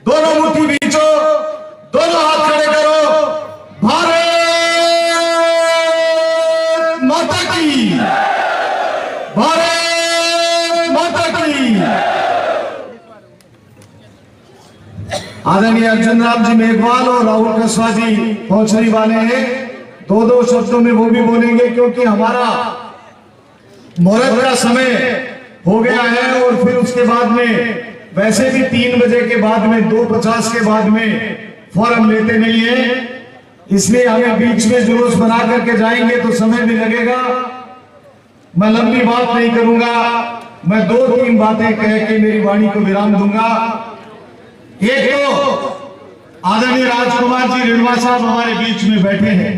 दोनों मुट्ठी बीचो, दोनों हाथ खड़े करो। भारत माता की, भारत माता की। आदरणीय अर्जुन राम जी मेघवाल और राहुल कस्वा जी पहुंचने वाले हैं। दो दो शब्दों में वो भी बोलेंगे क्योंकि हमारा मुहूर्त का समय हो गया है और फिर उसके बाद में वैसे भी 3 बजे के बाद में 2:50 के बाद में फॉर्म लेते नहीं है, इसलिए हमें बीच में जुलूस बना करके जाएंगे तो समय भी लगेगा। मैं लंबी बात नहीं करूंगा, मैं 2-3 बातें कह के मेरी वाणी को विराम दूंगा। एक तो आदरणीय राजकुमार जी रिणवा साहब हमारे बीच में बैठे हैं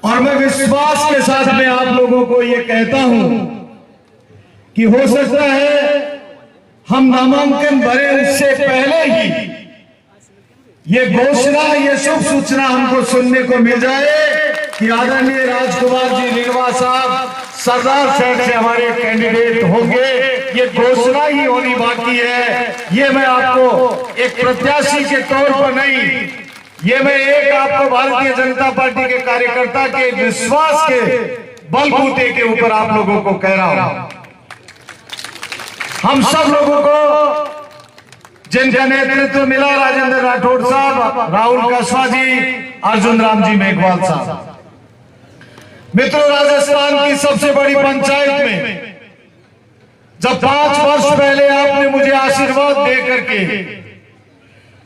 और मैं विश्वास के साथ में आप लोगों को यह कहता हूं कि हो सकता है हम नामांकन भरे उससे पहले ही ये घोषणा, ये शुभ सूचना हमको सुनने को मिल जाए कि आदरणीय राजकुमार जी रिणवा साहब सरदार साहब से हमारे कैंडिडेट होंगे। ये घोषणा ही होनी बाकी है। ये मैं आपको एक प्रत्याशी के तौर पर नहीं, ये मैं एक आपको भारतीय जनता पार्टी के कार्यकर्ता के विश्वास के बलबूते के ऊपर आप लोगों को कह रहा हूं। हम सब लोगों को जिनका नेतृत्व मिला, राजेंद्र राठौड़ साहब, राहुल कस्वा जी, अर्जुन राम जी मेघवाल साहब। मित्रों, राजस्थान की सबसे बड़ी पंचायत में जब 5 वर्ष पहले आपने मुझे आशीर्वाद दे करके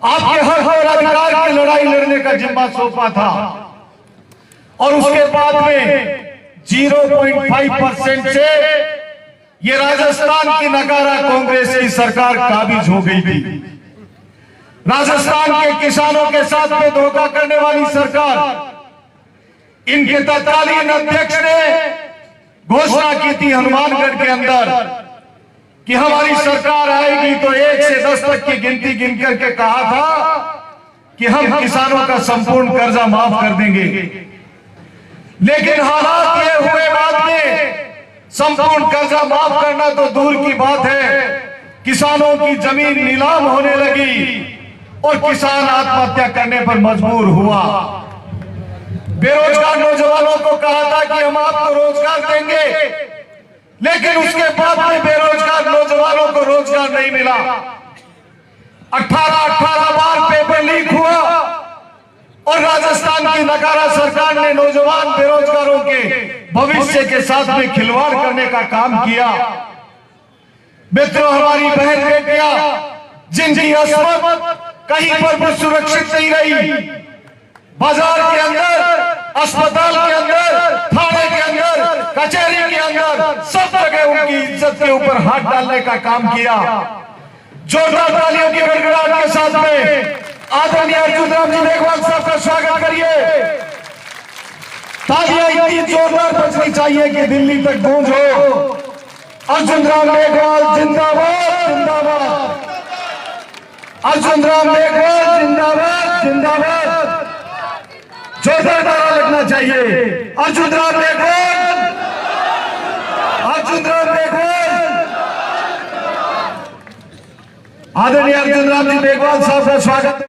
आपके हक और अधिकार की लड़ाई लड़ने का जिम्मा सौंपा था और उसके बाद में 0.5% से ये राजस्थान की नकारा कांग्रेस की सरकार काबिज हो गई थी। राजस्थान के किसानों के साथ में धोखा करने वाली सरकार, इनके तत्कालीन अध्यक्ष ने घोषणा की थी हनुमानगढ़ के अंदर कि हमारी सरकार आएगी तो 1 से 10 तक की गिनती गिन करके कहा था कि हम किसानों का संपूर्ण कर्जा माफ कर देंगे। लेकिन हालात ये हुए बाद में संपूर्ण कर्जा माफ करना तो दूर की बात है, किसानों की जमीन नीलाम होने लगी और किसान आत्महत्या करने पर मजबूर हुआ। बेरोजगार नौजवानों को कहा था कि हम आपको रोजगार देंगे, लेकिन उसके बाद में बेरोजगार नौजवानों को रोजगार नहीं मिला। 18 बार पेपर लीक हुआ और राजस्थान की नकारा सरकार ने नौजवान बेरोजगारों के भविष्य के साथ में खिलवाड़ करने का काम किया। मित्रों, हमारी बहन बेटियां जिनकी अस्मत कहीं पर भी सुरक्षित नहीं रही, बाजार के अंदर, अस्पताल के अंदर, थाने के अंदर, कचहरी के अंदर, सब जगह उनकी इज्जत के ऊपर हाथ डालने का काम किया। जोरदार तालियों की गड़गड़ाहट के साथ में आदरणीय अर्जुन राम जी मेघवाल साहब का स्वागत करिए। तालियां इतनी जोरदार बजनी चाहिए कि दिल्ली तक गूंज हो। अर्जुन राम मेघवाल जिंदाबाद, जिंदाबाद। अर्जुन राम मेघवाल जिंदाबाद, जिंदाबाद। जोरदार नारा लगना चाहिए। अर्जुन राम मेघवाल, अर्जुन राम मेघवाल। आदरणीय अर्जुन राम जी मेघवाल साहब का स्वागत।